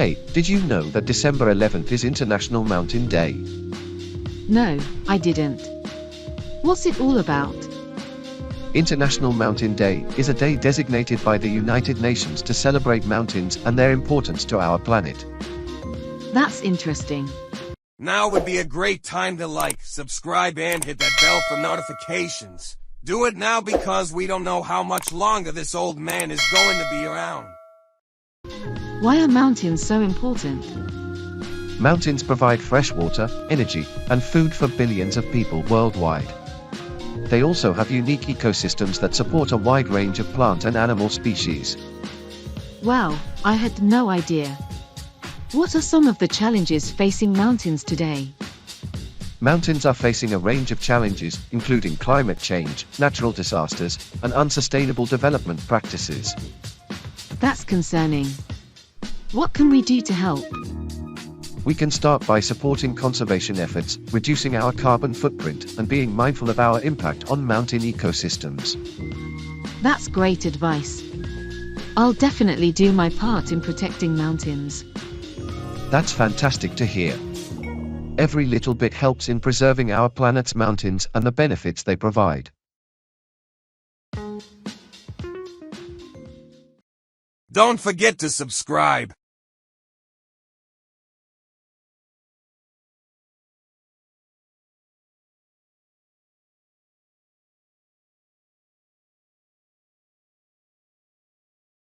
Hey, did you know that December 11th is International Mountain Day? No, I didn't. What's it all about? International Mountain Day is a day designated by the United Nations to celebrate mountains and their importance to our planet. That's interesting. Now would be a great time to like, subscribe, and hit that bell for notifications. Do it now because we don't know how much longer this old man is going to be around. Why are mountains so important? Mountains provide fresh water, energy, and food for billions of people worldwide. They also have unique ecosystems that support a wide range of plant and animal species. Wow, I had no idea. What are some of the challenges facing mountains today? Mountains are facing a range of challenges, including climate change, natural disasters, and unsustainable development practices. That's concerning. What can we do to help? We can start by supporting conservation efforts, reducing our carbon footprint, and being mindful of our impact on mountain ecosystems. That's great advice. I'll definitely do my part in protecting mountains. That's fantastic to hear. Every little bit helps in preserving our planet's mountains and the benefits they provide. Don't forget to subscribe.